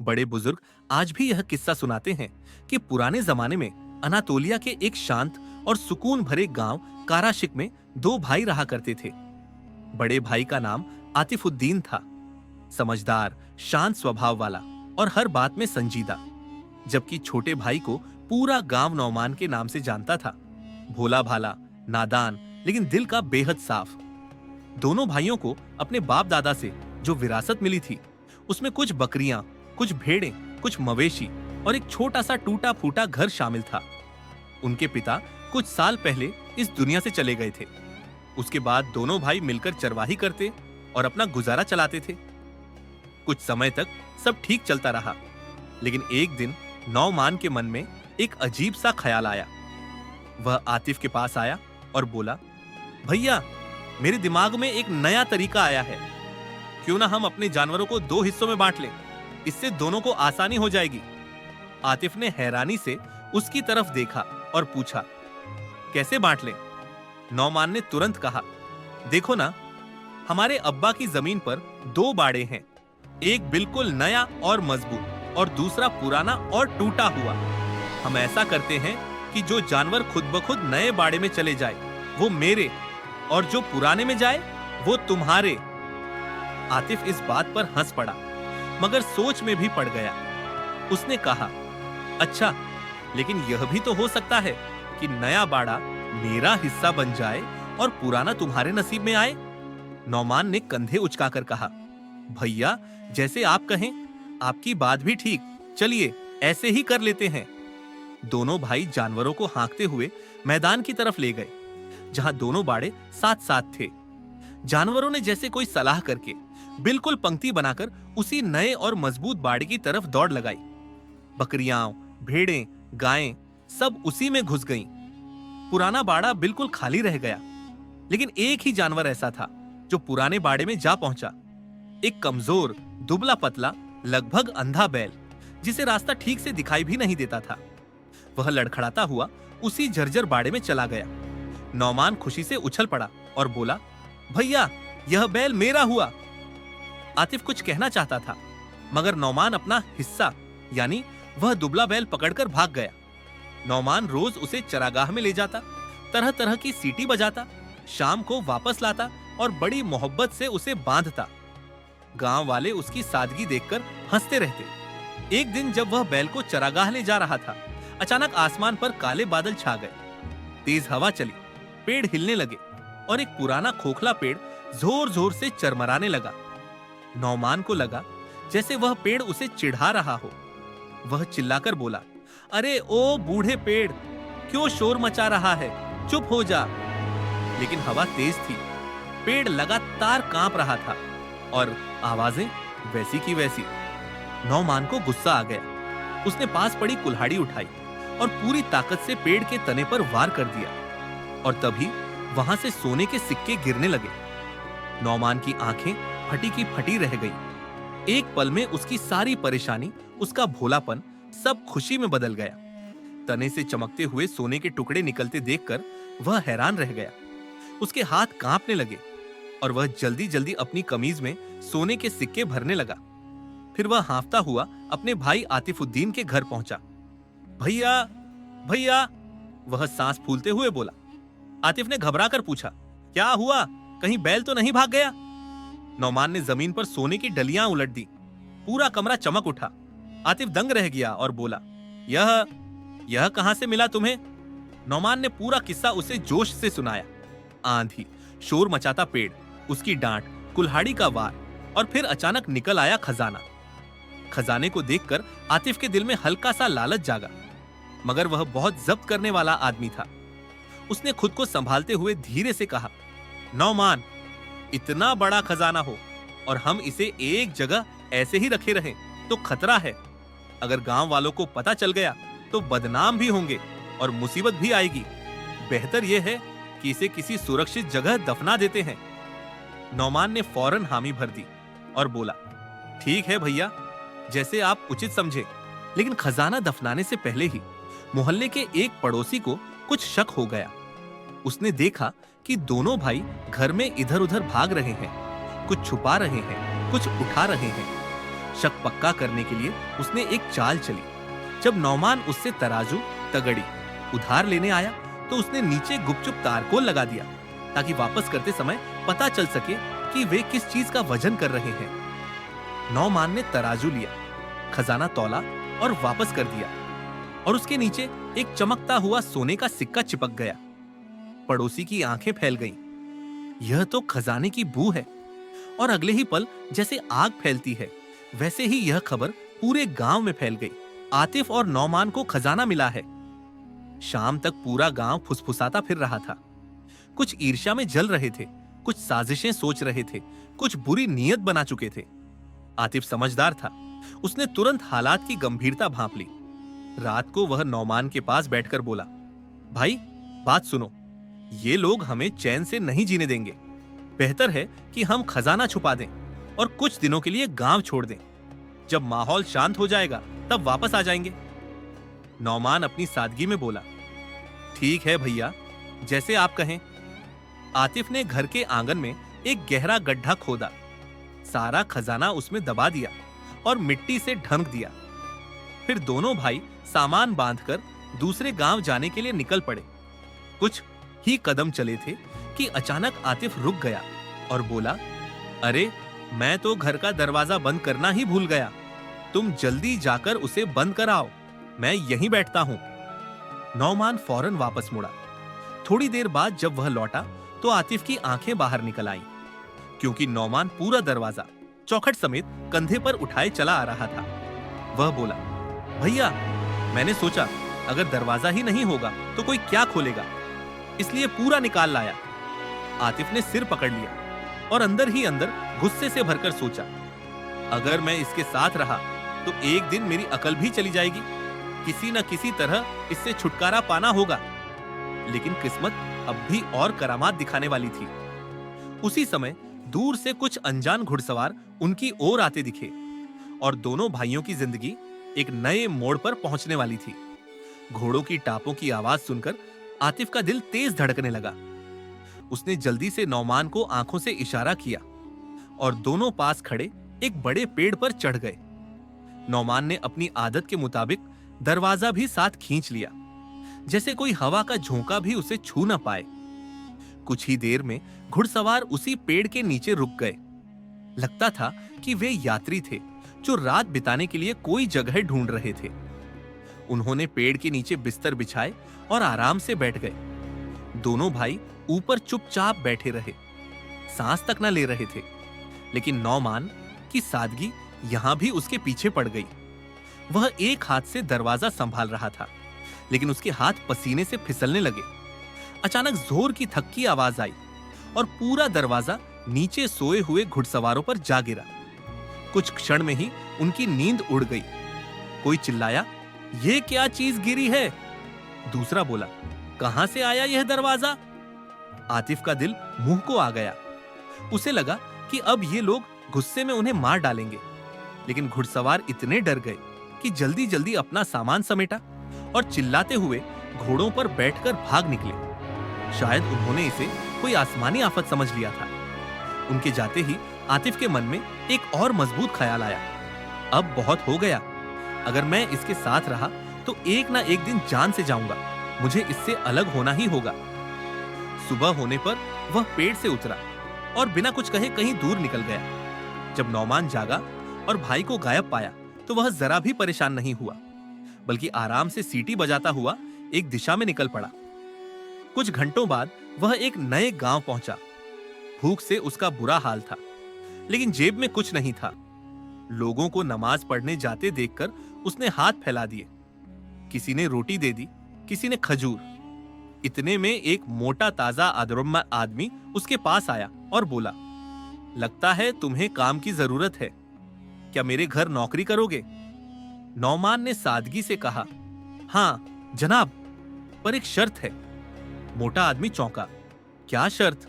बड़े बुजुर्ग आज भी यह किस्सा सुनाते हैं कि पुराने जमाने में अनातोलिया के एक शांत और सुकून भरे गांव काराशिक में दो भाई रहा करते थे। बड़े भाई का नाम आतिफुद्दीन था, समझदार, शांत स्वभाव वाला और हर बात में संजीदा। जबकि छोटे भाई को पूरा गांव नौमान के नाम से जानता था, भोला भाला, नादान, लेकिन दिल का बेहद साफ। दोनों भाइयों को अपने बाप दादा से जो विरासत मिली थी, उसमें कुछ बकरियां, कुछ भेड़ें, कुछ मवेशी और एक छोटा सा टूटा फूटा घर शामिल था। उनके पिता कुछ साल पहले इस दुनिया से चले गए थे। उसके बाद दोनों भाई मिलकर चरवाही करते और अपना गुजारा चलाते थे। कुछ समय तक सब ठीक चलता रहा, लेकिन एक दिन नौमान के मन में एक अजीब सा ख्याल आया। वह आतिफ के पास आया और बोला, भैया, मेरे दिमाग में एक नया तरीका आया है। क्यों ना हम अपने जानवरों को दो हिस्सों में बांट लें, इससे दोनों को आसानी हो जाएगी। आतिफ ने हैरानी से उसकी तरफ देखा और पूछा, कैसे बांट लें? नौमान ने तुरंत कहा, देखो ना, हमारे अब्बा की जमीन पर दो बाड़े हैं, एक बिल्कुल नया और मजबूत और दूसरा पुराना और टूटा हुआ। हम ऐसा करते हैं कि जो जानवर खुद ब खुद नए बाड़े में चले जाए वो मेरे, और जो पुराने में जाए वो तुम्हारे। आतिफ इस बात पर हंस पड़ा, मगर सोच में भी पड़ गया। उसने कहा, अच्छा, लेकिन यह भी तो हो सकता है कि नया बाड़ा मेरा हिस्सा बन जाए और पुराना तुम्हारे नसीब में आए। नौमान ने कंधे उचकाकर कहा, भैया, जैसे आप कहें, आपकी बात भी ठीक, चलिए ऐसे ही कर लेते हैं। दोनों भाई जानवरों को हाँकते हुए मैदान की तरफ ले गए, जहां दोनों बाड़े साथ साथ थे। जानवरों ने जैसे कोई सलाह करके बिल्कुल पंक्ति बनाकर उसी नए और मजबूत बाड़े की तरफ दौड़ लगाई। बकरियां, भेड़ें, गायें सब उसी में घुस गईं। पुराना बाड़ा बिल्कुल खाली रह गया, लेकिन एक ही जानवर ऐसा था जो पुराने बाड़े में जा पहुंचा। एक कमजोर, दुबला पतला, लगभग अंधा बैल, जिसे रास्ता ठीक से दिखाई भी नहीं देता था। वह लड़खड़ाता हुआ उसी जर्जर बाड़े में चला गया। नौमान खुशी से उछल पड़ा और बोला, भैया, यह बैल मेरा हुआ। आतिफ कुछ कहना चाहता था, मगर नौमान अपना हिस्सा यानी वह दुबला बैल पकड़कर भाग गया। नौमान रोज उसे चरागाह में ले जाता, तरह तरह की सीटी बजाता, शाम को वापस लाता और बड़ी मोहब्बत से उसे बांधता। गांव वाले उसकी सादगी देखकर हंसते रहते। एक दिन जब वह बैल को चरागाह ले जा रहा था, अचानक आसमान पर काले बादल छा गए। तेज हवा चली, पेड़ हिलने लगे और एक पुराना खोखला पेड़ जोर जोर से चरमराने लगा। नौमान को लगा जैसे वह पेड़ उसे चिढ़ा रहा हो। वह चिल्लाकर बोला, अरे ओ बूढ़े पेड़, क्यों शोर मचा रहा है? चुप हो जा। लेकिन हवा तेज थी, पेड़ लगातार कांप रहा था और आवाजें वैसी की वैसी। नौमान को गुस्सा आ गया। उसने पास पड़ी कुल्हाड़ी उठाई और पूरी ताकत से पेड़ के तने पर वार कर दिया, और तभी वहां से सोने के सिक्के गिरने लगे। नौमान की आंखें फटी की फटी रह गई। एक पल में उसकी सारी परेशानी, उसका भोलापन सब खुशी में बदल गया। तने से चमकते हुए सोने के टुकड़े निकलते देखकर वह हैरान रह गया। उसके हाथ कांपने लगे और वह जल्दी जल्दी अपनी कमीज में सोने के सिक्के भरने लगा। फिर वह हांफता हुआ अपने भाई आतिफुद्दीन के घर पहुंचा। भैया, भैया, वह सांस फूलते हुए बोला। आतिफ ने घबराकर पूछा, क्या हुआ? कहीं बैल तो नहीं भाग गया? नौमान ने जमीन पर सोने की डलियां उलट दी। पूरा कमरा चमक उठा। आतिफ दंग रह गया और बोला, यह कहां से मिला तुम्हें? नौमान ने पूरा किस्सा उसे जोश से सुनाया। आंधी, शोर मचाता पेड़, उसकी डांट, कुल्हाड़ी का वार, और फिर अचानक निकल आया खजाना। खजाने को देखकर आतिफ के दिल में हल्का सा लालच जागा, मगर वह बहुत जब्त करने वाला आदमी था। उसने खुद को संभालते हुए धीरे से कहा, नौमान, इतना बड़ा खजाना हो और हम इसे एक जगह ऐसे ही रखे रहें तो खतरा है। अगर गांव वालों को पता चल गया तो बदनाम भी होंगे और मुसीबत भी आएगी। बेहतर यह है कि इसे किसी सुरक्षित जगह दफना देते हैं। नौमान ने फौरन हामी भर दी और बोला, ठीक है भैया, जैसे आप उचित समझे। लेकिन खजाना दफनाने से पहले ही मोहल्ले के एक पड़ोसी को कुछ शक हो गया। उसने देखा कि दोनों भाई घर में इधर उधर भाग रहे हैं, कुछ छुपा रहे हैं, कुछ उठा रहे हैं। शक पक्का करने के लिए उसने एक चाल चली। जब नौमान उससे तराजू, तगड़ी उधार लेने आया तो उसने नीचे गुपचुप तारकोल लगा दिया ताकि वापस करते समय पता चल सके कि वे किस चीज का वजन कर रहे हैं। नौमान ने तराजू लिया, खजाना तौला और वापस कर दिया और उसके नीचे एक चमकता हुआ सोने का सिक्का चिपक गया। पड़ोसी की आंखें फैल गईं। यह तो खजाने की बू है। और अगले ही पल जैसे आग फैलती है वैसे ही यह खबर पूरे गांव में फैल गई। आतिफ और नौमान को खजाना मिला है। शाम तक पूरा गांव फुसफुसाता फिर रहा था। कुछ ईर्ष्या में जल रहे थे, कुछ साजिशें सोच रहे थे, कुछ बुरी नीयत बना चुके थे। आतिफ समझदार था। उसने तुरंत हालात की गंभीरता भांप ली। रात को वह नौमान के पास बैठकर बोला, भाई बात सुनो, ये लोग हमें चैन से नहीं जीने देंगे। बेहतर है कि हम खजाना छुपा दें और कुछ दिनों के लिए गांव छोड़ दें। जब माहौल शांत हो जाएगा तब वापस आ जाएंगे। नौमान अपनी सादगी में बोला, ठीक है भैया, जैसे आप कहें। आतिफ ने घर के आंगन में एक गहरा गड्ढा खोदा, सारा खजाना उसमें दबा दिया और मिट्टी से ढंक दिया। फिर दोनों भाई सामान बांधकर दूसरे गांव जाने के लिए निकल पड़े। कुछ ही कदम चले थे कि अचानक आतिफ रुक गया और बोला, अरे मैं तो घर का दरवाजा बंद करना ही भूल गया। तुम जल्दी जाकर उसे बंद कराओ, मैं यहीं बैठता हूं। नौमान फौरन वापस मुड़ा। थोड़ी देर बाद जब वह लौटा तो आतिफ की आंखें बाहर निकल आईं, क्योंकि नौमान पूरा दरवाजा चौखट समेत कंधे पर उठाए चला आ रहा था। वह बोला, भैया मैंने सोचा अगर दरवाजा ही नहीं होगा तो कोई क्या खोलेगा, इसलिए पूरा निकाल लाया। आतिफ ने सिर पकड़ लिया और अंदर ही अंदर गुस्से से भरकर सोचा, अगर मैं इसके साथ रहा तो एक दिन मेरी अकल भी चली जाएगी। किसी न किसी तरह इससे छुटकारा पाना होगा। लेकिन किस्मत अब भी और करामात दिखाने वाली थी। उसी समय दूर से कुछ अनजान घुड़सवार उनकी ओर आते दिखे और दोनों भाइयों की जिंदगी एक नए मोड़ पर पहुंचने वाली थी। घोड़ों की टापों की आवाज सुनकर आतिफ का दिल तेज धड़कने लगा। उसने जल्दी से नौमान को आंखों से इशारा किया और दोनों पास खड़े एक बड़े पेड़ पर चढ़ गए। नौमान ने अपनी आदत के मुताबिक दरवाजा भी साथ खींच लिया, जैसे कोई हवा का झोंका भी उसे छू न पाए। कुछ ही देर में घुड़सवार उसी पेड़ के नीचे रुक गए। लगता था कि वे यात्री थे जो रात बिताने के लिए कोई जगह ढूंढ रहे थे। उन्होंने पेड़ के नीचे बिस्तर बिछाए और आराम से बैठ गए। दोनों भाई ऊपर चुपचाप बैठे रहे, सांस तक न ले रहे थे। लेकिन नौमान की सादगी यहां भी उसके पीछे पड़ गई। वह एक हाथ से दरवाजा संभाल रहा था, लेकिन उसके हाथ पसीने से फिसलने लगे। अचानक जोर की थक्की आवाज आई और पूरा दरवाजा नीचे सोए हुए घुड़सवारों पर जा गिरा। कुछ क्षण में ही उनकी नींद उड़ गई। कोई चिल्लाया, ये क्या चीज गिरी है? दूसरा बोला, कहां से आया यह दरवाजा? आतिफ का दिल मुंह को आ गया। उसे लगा कि अब ये लोग गुस्से में उन्हें मार डालेंगे। लेकिन घुड़सवार इतने डर गए कि जल्दी जल्दी अपना सामान समेटा और चिल्लाते हुए घोड़ों पर बैठकर भाग निकले। शायद उन्होंने इसे कोई आसमानी आफत समझ लिया था। उनके जाते ही आतिफ के मन में एक और मजबूत ख्याल आया, अब बहुत हो गया। अगर मैं इसके साथ रहा तो एक ना एक दिन जान से जाऊंगा। मुझे इससे अलग होना ही होगा। सुबह होने पर वह पेड़ से उतरा और बिना कुछ कहे कहीं दूर निकल गया। जब नौमान जागा और भाई को गायब पाया तो वह जरा भी परेशान नहीं हुआ, बल्कि आराम से सीटी बजाता हुआ एक दिशा में निकल पड़ा। कुछ घंटों बाद वह एक नए गांव पहुंचा। भूख से उसका बुरा हाल था, लेकिन जेब में कुछ नहीं था। लोगों को नमाज पढ़ने जाते देखकर उसने हाथ फैला दिए। किसी ने रोटी दे दी, किसी ने खजूर। इतने में एक मोटा ताजा अधरम्मा आदमी उसके पास आया और बोला, लगता है तुम्हें काम की जरूरत है, क्या मेरे घर नौकरी करोगे? नौमान ने सादगी से कहा, हाँ जनाब, पर एक शर्त है। मोटा आदमी चौंका, क्या शर्त?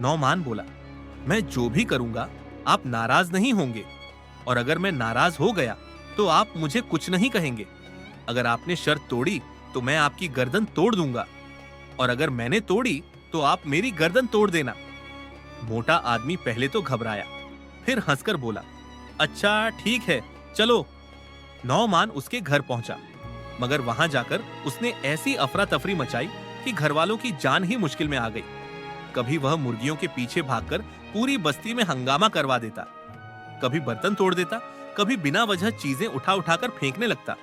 नौमान बोला, मैं जो भी करूंगा आप नाराज नहीं होंगे, और अगर मैं नाराज हो गया तो आप मुझे कुछ नहीं कहेंगे। अगर आपने शर्त तोड़ी तो मैं आपकी गर्दन तोड़ दूंगा, और अगर मैंने तोड़ी तो आप मेरी गर्दन तोड़ देना। मोटा आदमी पहले तो घबराया, फिर हंसकर बोला, अच्छा ठीक है, चलो। नौमान उसके घर पहुंचा, मगर वहां जाकर उसने ऐसी अफरा तफरी मचाई कि घर वालों की जान ही मुश्किल में आ गई। कभी वह मुर्गियों के पीछे भागकर पूरी बस्ती में हंगामा करवा देता, कभी बर्तन तोड़ देता, कभी बिना वजह चीजें उठा उठाकर फेंकने लगता।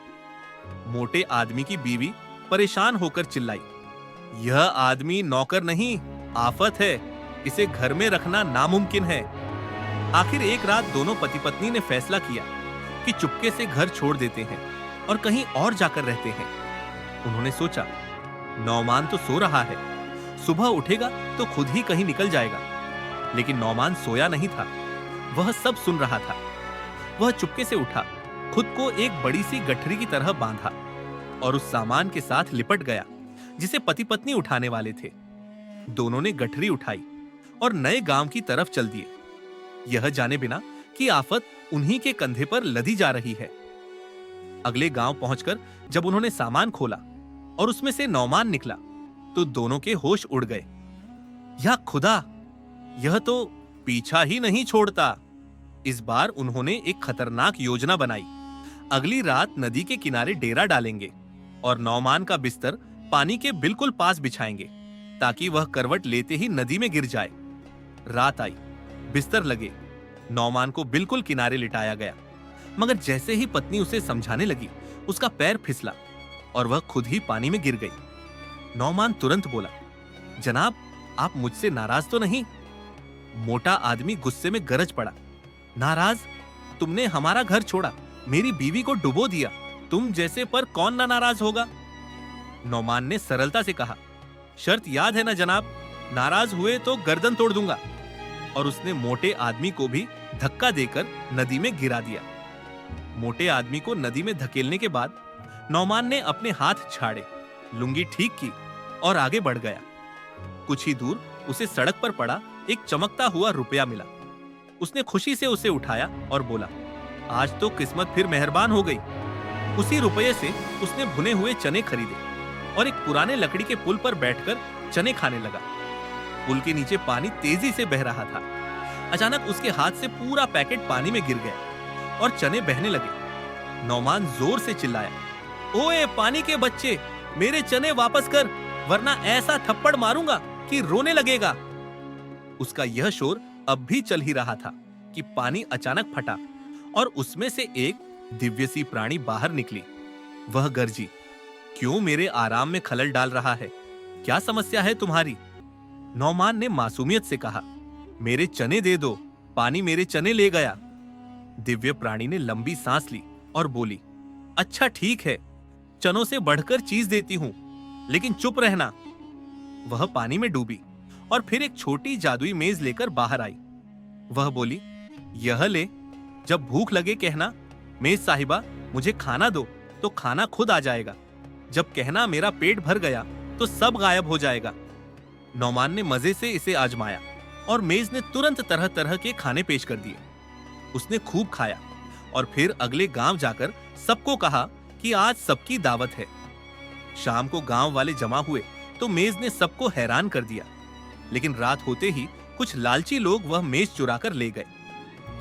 मोटे आदमी की बीवी परेशान होकर चिल्लाई, यह आदमी नौकर नहीं, आफत है, इसे घर में रखना नामुमकिन है। आखिर एक रात दोनों पति पत्नी ने फैसला किया कि चुपके से घर छोड़ देते हैं और कहीं और जाकर रहते हैं। उन्होंने सोचा, नौमान तो सो रहा है, सुबह उठेगा तो खुद ही कहीं निकल जाएगा। लेकिन नौमान सोया नहीं था, वह सब सुन रहा था। वह चुपके से उठा, खुद को एक बड़ी सी गठरी की तरह बांधा और उस सामान के साथ लिपट गया जिसे पति पत्नी उठाने वाले थे। दोनों ने गठरी उठाई और नए गांव की तरफ चल दिए, यह जाने बिना कि आफत उन्हीं के कंधे पर लदी जा रही है। अगले गांव पहुंचकर जब उन्होंने सामान खोला और उसमें से नौमान निकला तो दोनों के होश उड़ गए। या खुदा, यह तो पीछा ही नहीं छोड़ता। इस बार उन्होंने एक खतरनाक योजना बनाई। अगली रात नदी के किनारे डेरा डालेंगे और नौमान का बिस्तर पानी के बिल्कुल पास बिछाएंगे ताकि वह करवट लेते ही नदी में गिर जाए। रात आई, बिस्तर लगे, नौमान को बिल्कुल किनारे लिटाया गया, मगर जैसे ही पत्नी उसे समझाने लगी उसका पैर फिसला और वह खुद ही पानी में गिर गई। नौमान तुरंत बोला, जनाब, आप मुझसे नाराज तो नहीं? मोटा आदमी गुस्से में गरज पड़ा, नाराज? तुमने हमारा घर छोड़ा, मेरी बीवी को डुबो दिया, तुम जैसे पर कौन ना नाराज होगा? नौमान ने सरलता से कहा, शर्त याद है ना जनाब, नाराज हुए तो गर्दन तोड़ दूंगा। और उसने मोटे आदमी को भी धक्का देकर नदी में गिरा दिया। मोटे आदमी को नदी में धकेलने के बाद नौमान ने अपने हाथ छाड़े, लुंगी ठीक की और आगे बढ़ गया। कुछ ही दूर उसे सड़क पर पड़ा एक चमकता हुआ रुपया मिला। उसने खुशी से उसे उठाया और बोला, आज तो किस्मत फिर मेहरबान हो गई। उसी रुपये से उसने भुने हुए चने खरीदे और एक पुराने लकड़ी के पुल पर बैठकर चने खाने लगा। पुल के नीचे पानी तेजी से बह रहा था। अचानक उसके हाथ से पूरा पैकेट पानी में गिर गया और चने बहने लगे। नौमान जोर से चिल्लाया, ओए पानी के बच्चे, मेरे चने वापस कर, वरना ऐसा थप्पड़ मारूंगा कि रोने लगेगा। उसका यह शोर अब भी चल ही रहा था कि पानी अचानक फटा और उसमें से एक दिव्य सी प्राणी बाहर निकली। वह गर्जी, क्यों मेरे आराम में खलल डाल रहा है? क्या समस्या है तुम्हारी? नौमान ने मासूमियत से कहा, मेरे चने दे दो, पानी मेरे चने ले गया। दिव्य प्राणी ने लंबी सांस ली और बोली, अच्छा ठीक है, चनों से बढ़कर चीज देती हूं, लेकिन चुप रहना। वह पानी में डूबी और फिर एक छोटी जादुई मेज लेकर बाहर आई। वह बोली, यह ले, जब भूख लगे कहना, मेज साहिबा मुझे खाना दो, तो खाना खुद आ जाएगा। जब कहना मेरा पेट भर गया तो सब गायब हो जाएगा। नौमान ने मजे से इसे आजमाया और मेज ने तुरंत तरह तरह के खाने पेश कर दिए। उसने खूब खाया और फिर अगले गांव जाकर सबको कहा कि आज सबकी दावत है। शाम को गांव वाले जमा हुए तो मेज ने सबको हैरान कर दिया, लेकिन रात होते ही कुछ लालची लोग वह मेज चुरा कर ले गए।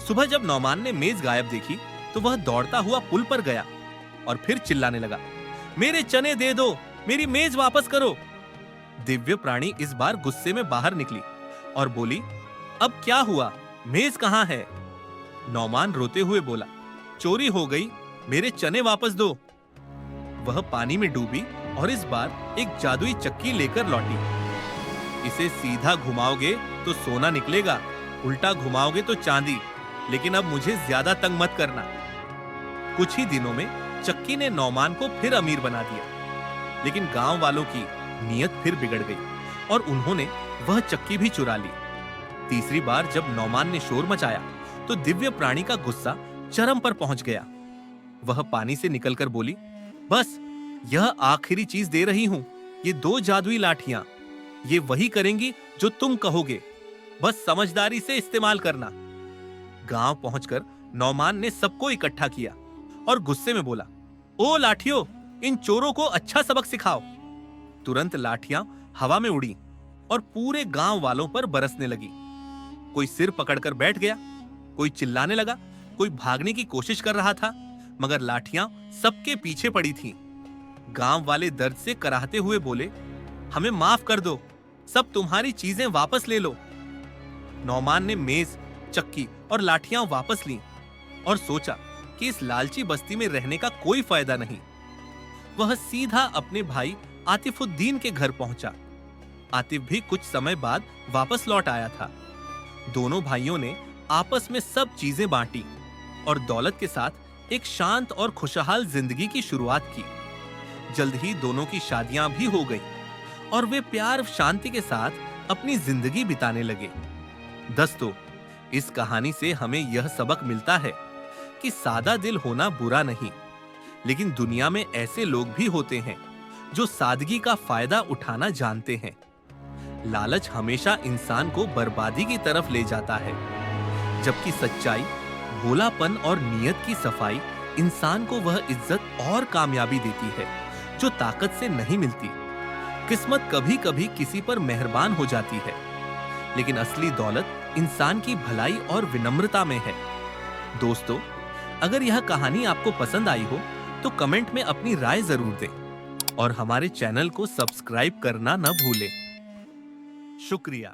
सुबह जब नौमान ने मेज गायब देखी तो वह दौड़ता हुआ पुल पर गया और फिर चिल्लाने लगा, मेरे चने दे दो, मेरी मेज वापस करो। दिव्य प्राणी इस बार गुस्से में बाहर निकली और बोली, अब क्या हुआ, मेज कहां है? नौमान रोते हुए बोला, चोरी हो गई, मेरे चने वापस दो। वह पानी में डूबी और इस बार एक जादुई चक्की लेकर लौटी। इसे सीधा घुमाओगे तो सोना निकलेगा, उल्टा घुमाओगे तो चांदी, लेकिन अब मुझे ज्यादा तंग मत करना। कुछ ही दिनों में चक्की ने नौमान को फिर अमीर बना दिया, लेकिन गांव वालों की नीयत फिर बिगड़ गई और उन्होंने वह चक्की भी चुरा ली। तीसरी बार जब नौमान ने शोर मचाया तो दिव्य प्राणी का गुस्सा चरम पर पहुंच गया। वह पानी से निकलकर बोली, बस यह आखिरी चीज दे रही हूं, ये 2 जादुई लाठियां, ये वही करेंगी जो तुम कहोगे, बस समझदारी से इस्तेमाल करना। गांव पहुंचकर नौमान ने सबको इकट्ठा किया और गुस्से में बोला, ओ लाठियों, इन चोरों को अच्छा सबक सिखाओ। तुरंत लाठियां हवा में उड़ी और पूरे गांव वालों पर बरसने लगी। कोई सिर पकड़कर बैठ गया, कोई चिल्लाने लगा, कोई भागने की कोशिश कर रहा था, मगर लाठियां सबके पीछे पड़ी थीं। गांव वाले दर्द से कराहते हुए बोले, हमें माफ कर दो, सब तुम्हारी चीजें वापस ले लो। नौमान ने मेज, चक्की और लाठियां वापस लीं और सोचा कि इस लालची बस्ती में रहने का कोई फायदा नहीं। वह सीधा अपने भाई आतिफुद्दीन के घर पहुंचा। आतिफ भी कुछ समय बाद वापस लौट आया था। दोनों भाइयों ने आपस में सब चीजें बांटी और दौलत के साथ एक शांत और खुशहाल जिंदगी की शुरुआत की। जल्द ही दोनों की शादियां भी हो गईं और वे प्यार शांति के साथ अपनी जिंदगी बिताने लगे। दोस्तों, इस कहानी से हमें यह सबक मिलता है कि सादा दिल होना बुरा नहीं, लेकिन दुनिया में ऐसे लोग भी होते हैं जो सादगी का फायदा उठाना जानते हैं। लालच हमेशा इंसान को बर्बादी की तरफ ले जाता है, जबकि सच्चाई, भोलापन और नियत की सफाई इंसान को वह इज्जत और कामयाबी देती है जो ताकत से नहीं मिलती। किस्मत कभी-कभी किसी पर मेहरबान हो जाती है, लेकिन असली दौलत इंसान की भलाई और विनम्रता में है। दोस्तों, अगर यह कहानी आपको पसंद आई हो तो कमेंट में अपनी राय जरूर दें और हमारे चैनल को सब्सक्राइब करना न भूलें। शुक्रिया।